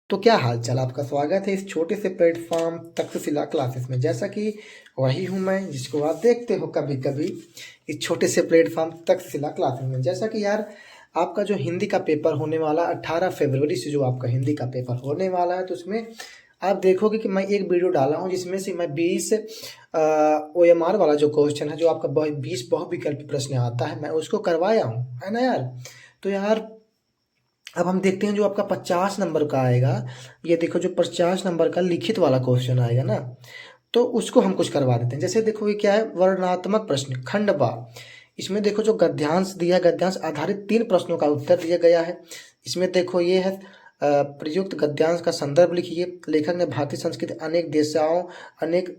तो क्या हाल चाल, आपका स्वागत है इस छोटे से प्लेटफॉर्म तक्षशिला क्लासेस में। जैसा कि वही हूँ मैं जिसको आप देखते हो कभी कभी इस छोटे से प्लेटफॉर्म तक्षशिला क्लासेस में। जैसा कि यार आपका जो हिंदी का पेपर होने वाला 18 फरवरी से जो आपका हिंदी का पेपर होने वाला है, तो उसमें आप देखोगे कि मैं एक वीडियो डाला हूँ जिसमें से मैं 20 OMR वाला जो क्वेश्चन है, जो आपका 20 बहुविकल्पी प्रश्न आता है, मैं उसको करवाया हूँ, है ना यार। तो यार अब हम देखते हैं जो आपका 50 नंबर का आएगा। ये देखो जो 50 नंबर का लिखित वाला क्वेश्चन आएगा ना, तो उसको हम कुछ करवा देते हैं। जैसे देखो ये क्या है, वर्णनात्मक प्रश्न खंड बा। इसमें देखो जो गद्यांश दिया, गद्यांश आधारित 3 प्रश्नों का उत्तर दिया गया है। इसमें देखो ये है प्रयुक्त गद्यांश का संदर्भ लिखिए। लेखक ने भारतीय संस्कृति अनेक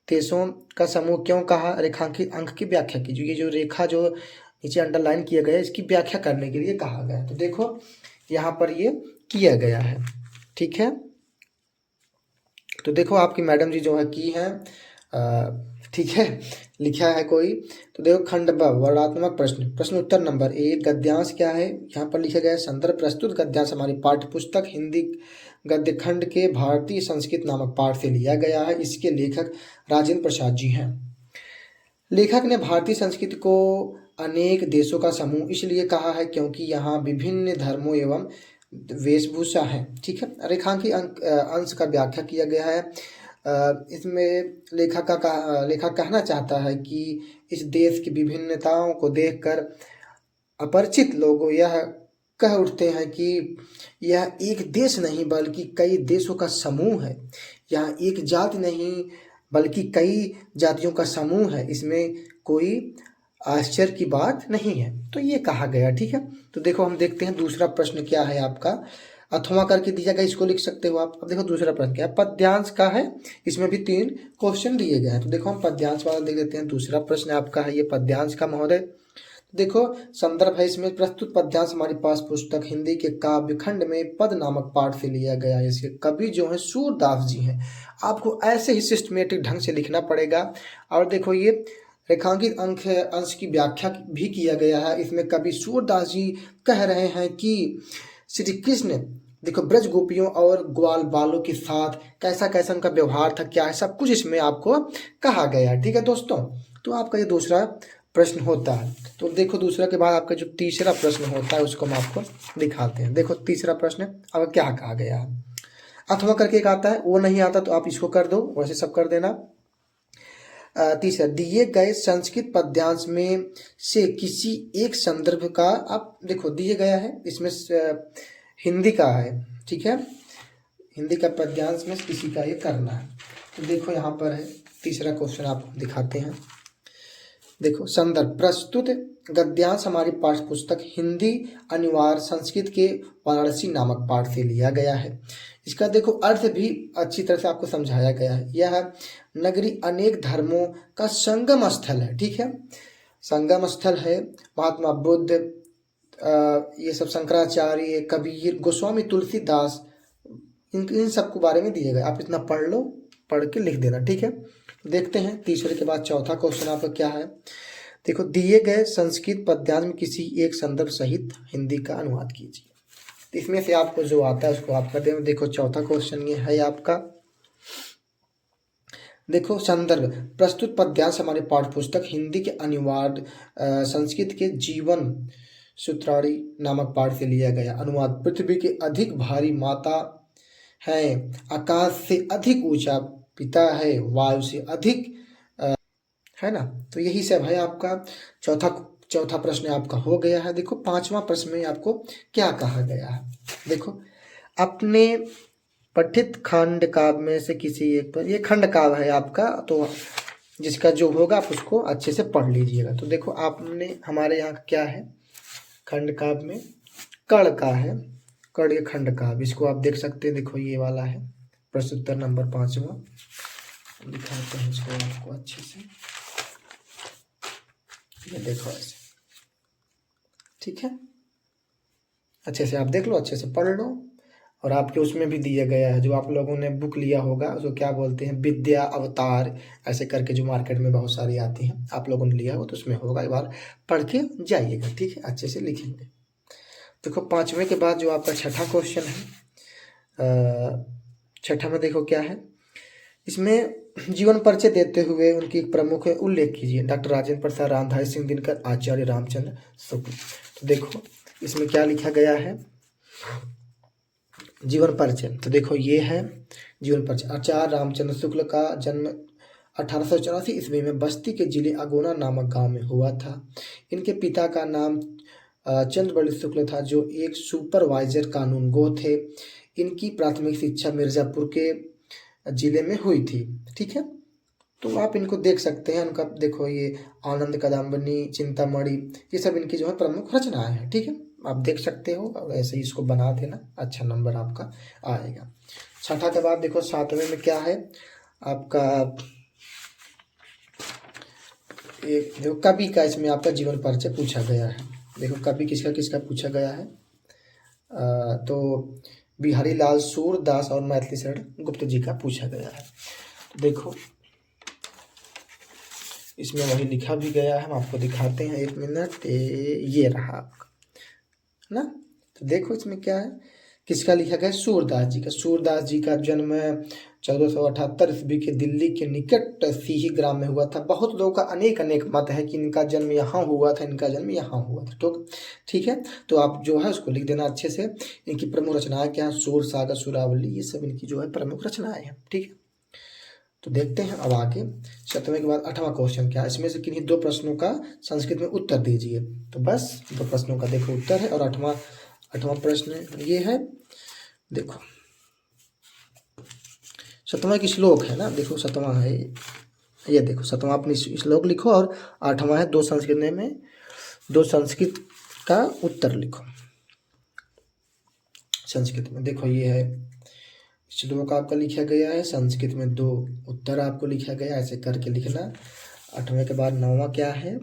देशों का समूह क्यों कहा। रेखांकित अंक की व्याख्या कीजिए। ये जो रेखा जो नीचे अंडरलाइन किया गया है, इसकी व्याख्या करने के लिए कहा गया है। तो देखो यहाँ पर ये किया गया है, ठीक है। तो देखो आपकी मैडम जी जो है की है, ठीक है, लिखा है कोई। तो देखो खंड ब वर्णात्मक प्रश्न, प्रश्न उत्तर नंबर 1। गद्यांश क्या है, यहाँ पर लिखा गया है संदर्भ प्रस्तुत गद्यांश हमारी पाठ्य पुस्तक हिंदी गद्य खंड के भारतीय संस्कृत नामक पाठ से लिया गया है। इसके लेखक राजेंद्र प्रसाद जी हैं। लेखक ने भारतीय संस्कृति को अनेक देशों का समूह इसलिए कहा है क्योंकि यहाँ विभिन्न धर्मों एवं वेशभूषा है, ठीक है। रेखांकित अंश का व्याख्या किया गया है। इसमें लेखक कहना चाहता है कि इस देश की विभिन्नताओं को देखकर अपरिचित लोग यह कह उठते हैं कि यह एक देश नहीं बल्कि कई देशों का समूह है। यह एक जाति नहीं बल्कि कई जातियों का समूह है। इसमें कोई आश्चर्य की बात नहीं है। तो ये कहा गया, ठीक है। तो देखो हम देखते हैं दूसरा प्रश्न क्या है आपका। अथवा करके दिया गया, इसको लिख सकते हो आप। अब देखो दूसरा प्रश्न क्या है, पद्यांश का है। इसमें भी 3 क्वेश्चन दिए गए हैं। तो देखो हम पद्यांश वाला देख लेते हैं। दूसरा प्रश्न आपका है ये पद्यांश का महोदय। देखो संदर्भ है इसमें प्रस्तुत पद्यांश हमारे पास पुस्तक हिंदी के काव्य खंड में पद नामक पाठ से लिया गया है। इसके कवि जो है सूरदास जी हैं। आपको ऐसे ही सिस्टमेटिक ढंग से लिखना पड़ेगा। और देखो ये रेखांकित अंश की व्याख्या भी किया गया है। इसमें कवि सूरदास जी कह रहे हैं कि श्री कृष्ण देखो ब्रज गोपियों और ग्वाल बालों के साथ कैसा कैसा उनका व्यवहार था, क्या है, सब कुछ इसमें आपको कहा गया है, ठीक है दोस्तों। तो आपका ये दूसरा प्रश्न होता है। तो देखो दूसरा के बाद आपका जो तीसरा प्रश्न होता है उसको हम आपको दिखाते हैं। देखो तीसरा प्रश्न अब क्या कहा गया है। अथवा करके एक आता है, वो नहीं आता तो आप इसको कर दो, वैसे सब कर देना। तीसरा, दिए गए संस्कृत पद्यांश में से किसी एक संदर्भ का, आप देखो दिए गया है इसमें हिंदी का है, ठीक है। हिंदी का पद्यांश में किसी का ये करना है। तो देखो यहाँ पर है तीसरा क्वेश्चन, आपको दिखाते हैं। देखो संदर्भ प्रस्तुत गद्यांश हमारी पाठ्य पुस्तक हिंदी अनिवार्य संस्कृत के वाराणसी नामक पाठ से लिया गया है। इसका देखो अर्थ भी अच्छी तरह से आपको समझाया गया है। यह नगरी अनेक धर्मों का संगम स्थल है, ठीक है। संगम स्थल है। महात्मा बुद्ध, ये सब शंकराचार्य, कबीर, गोस्वामी तुलसीदास, इन सब के बारे में दिए गए। आप इतना पढ़ लो, पढ़ के लिख देना, ठीक है। देखते हैं तीसरे के बाद चौथा क्वेश्चन आपका क्या है। देखो दिए गए संस्कृत पद्यांश में किसी एक संदर्भ सहित हिंदी का अनुवाद कीजिए। तो इसमें से आपको जो आता है उसको आप कर दें। देखो चौथा क्वेश्चन ये है आपका। देखो संदर्भ प्रस्तुत पद्यांश हमारे पाठ्य पुस्तक हिंदी के अनिवार्य संस्कृत के जीवन सूत्राणी नामक पाठ से लिया गया। अनुवाद पृथ्वी के अधिक भारी माता है, आकाश से अधिक ऊंचा पिता है, वायु से अधिक, है ना। तो यही सब है आपका। चौथा प्रश्न आपका हो गया है। देखो पांचवा प्रश्न में आपको क्या कहा गया है। देखो अपने पठित खंड काव्य में से किसी एक पर, ये खंड काव्य है आपका, तो जिसका जो होगा आप उसको अच्छे से पढ़ लीजिएगा। तो देखो आपने हमारे यहाँ क्या है, खंड काव्य में कर्ण का है, कर्ण ये खंड काव्य, इसको आप देख सकते हैं। देखो ये वाला है प्रश्न उत्तर नंबर 5वां। दिखाते हैं इसको आपको अच्छे से, ये देखो ऐसे, ठीक है। अच्छे से आप देख लो, अच्छे से पढ़ लो। और आपके उसमें भी दिया गया है, जो आप लोगों ने बुक लिया होगा उसको क्या बोलते हैं, विद्या अवतार ऐसे करके, जो मार्केट में बहुत सारी आती हैं, आप लोगों ने लिया हो तो उसमें होगा। एक बार पढ़ के जाइएगा, ठीक है, अच्छे से लिखेंगे। देखो 5वें के बाद जो आपका छठा क्वेश्चन है, छठा में देखो क्या है, इसमें जीवन परिचय देते हुए उनकी एक प्रमुख उल्लेख कीजिए। डॉक्टर राजेंद्र प्रसाद, रामधारी सिंह दिनकर, आचार्य रामचंद्र शुक्ल। तो देखो इसमें क्या लिखा गया है, जीवन परिचय। तो देखो ये है जीवन परिचय। आचार्य रामचंद्र शुक्ल का जन्म 1884 ईस्वी में बस्ती के जिले अगोना नामक गांव में हुआ था। इनके पिता का नाम चंद्रबली शुक्ल था, जो एक सुपरवाइजर कानूनगो थे। इनकी प्राथमिक शिक्षा मिर्जापुर के जिले में हुई थी। ठीक है, तो आप इनको देख सकते हैं। उनका देखो ये आनंद कदम्बनी, चिंतामणि, ये सब इनकी जो है प्रमुख रचनाएं हैं। ठीक है, आप देख सकते हो और ऐसे ही इसको बना देना, अच्छा नंबर आपका आएगा। छठा के बाद देखो सातवें में क्या है आपका, एक देखो कवि का इसमें आपका जीवन परिचय पूछा गया है। देखो कवि किसका किसका पूछा गया है, तो बिहारी लाल सूरदास और मैथिली शरण गुप्त जी का पूछा गया है। तो देखो इसमें वही लिखा भी गया है, हम आपको दिखाते हैं, एक मिनट। ये रहा आपका ना। तो देखो इसमें क्या है, किसका लिखा गया, सूरदास जी का। सूरदास जी का जन्म 1478 ईस्वी के दिल्ली के निकट सीही ग्राम में हुआ था। बहुत लोगों का अनेक अनेक मत है कि इनका जन्म यहाँ हुआ था, इनका जन्म यहाँ हुआ था। तो ठीक है, तो आप जो है उसको लिख देना अच्छे से। इनकी प्रमुख रचनाएं क्या है, सूर सागर, सुरावली, ये सब इनकी जो है प्रमुख रचनाएं हैं। ठीक है, तो देखते हैं अब आगे। सातवें के बाद आठवां क्वेश्चन क्या है, इसमें से किन्हीं दो प्रश्नों का संस्कृत में उत्तर दीजिए। तो बस दो प्रश्नों का देखो उत्तर है। और आठवां प्रश्न ये है, देखो सातवां की श्लोक है ना, देखो सातवां है ये, देखो सातवां अपनी श्लोक लिखो और आठवां है दो संस्कृत का उत्तर लिखो संस्कृत में। देखो ये है श्लोक आपका लिखा गया है, संस्कृत में दो उत्तर आपको लिखा गया, ऐसे करके लिखना। आठवें के बाद नौवां क्या है,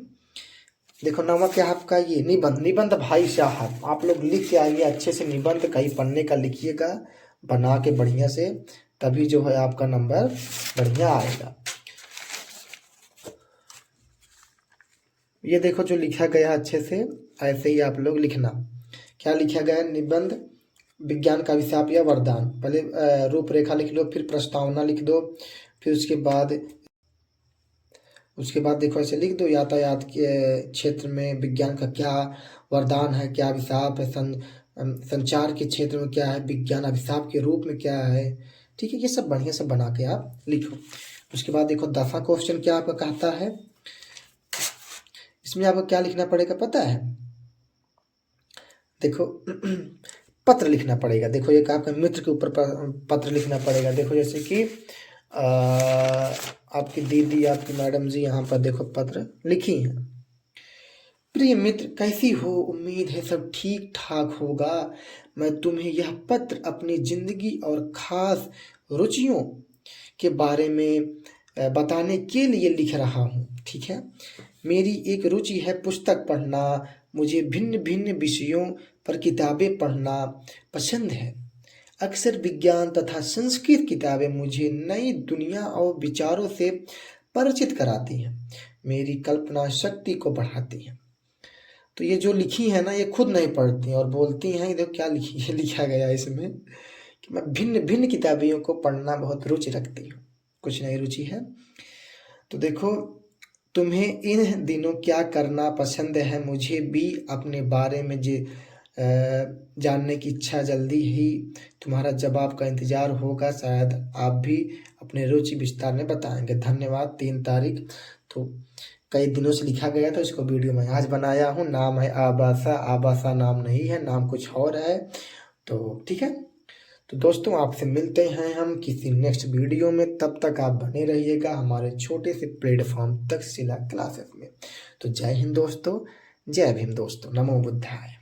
देखो नौवां क्या है आपका, ये निबंध। निबंध भाई साहब आप लोग लिख के आइए अच्छे से, निबंध कहीं पढ़ने का लिखिएगा बना के बढ़िया से, तभी जो है आपका नंबर बढ़िया आएगा। ये देखो जो लिखा गया अच्छे से ऐसे ही आप लोग लिखना। क्या लिखा गया, निबंध विज्ञान का अभिशाप या वरदान। पहले रूपरेखा लिख लो, फिर प्रस्तावना लिख दो, फिर उसके बाद देखो ऐसे लिख दो, यातायात के क्षेत्र में विज्ञान का क्या वरदान है, क्या अभिशाप है, संचार के क्षेत्र में क्या है, विज्ञान अभिशाप के रूप में क्या है। ठीक है, ये सब बढ़िया से बना के आप लिखो। उसके बाद देखो 10वां क्वेश्चन क्या आपका कहता है, इसमें आपको क्या लिखना पड़ेगा पता है, देखो पत्र लिखना पड़ेगा। देखो एक आपका मित्र के ऊपर पत्र लिखना पड़ेगा। देखो जैसे कि आपकी दीदी, आपकी मैडम जी यहाँ पर देखो पत्र लिखी हैं। प्रिय मित्र, कैसी हो, उम्मीद है सब ठीक ठाक होगा। मैं तुम्हें यह पत्र अपनी जिंदगी और खास रुचियों के बारे में बताने के लिए लिख रहा हूँ। ठीक है, मेरी एक रुचि है पुस्तक पढ़ना। मुझे भिन्न भिन्न विषयों पर किताबें पढ़ना पसंद है। अक्सर विज्ञान तथा संस्कृत किताबें मुझे नई दुनिया और विचारों से परिचित कराती हैं, मेरी कल्पना शक्ति को बढ़ाती हैं। तो ये जो लिखी है ना, ये खुद नहीं पढ़ती और बोलती हैं, देखो क्या लिखा गया है इसमें कि मैं भिन्न भिन्न किताबियों को पढ़ना बहुत रुचि रखती हूँ, कुछ नई रुचि है। तो देखो तुम्हें इन दिनों क्या करना पसंद है, मुझे भी अपने बारे में जानने की इच्छा, जल्दी ही तुम्हारा जवाब का इंतजार होगा। शायद आप भी अपने रुचि विस्तार में बताएंगे। धन्यवाद। 3 तारीख। तो कई दिनों से लिखा गया था, इसको वीडियो में आज बनाया हूँ। नाम है आबासा। आबासा नाम नहीं है, नाम कुछ और है। तो ठीक है, तो दोस्तों आपसे मिलते हैं हम किसी नेक्स्ट वीडियो में। तब तक आप बने रहिएगा हमारे छोटे से प्लेटफॉर्म तक्षशिला क्लासेस में। तो जय हिंद दोस्तों, जय भीम दोस्तों, नमो बुद्धाय।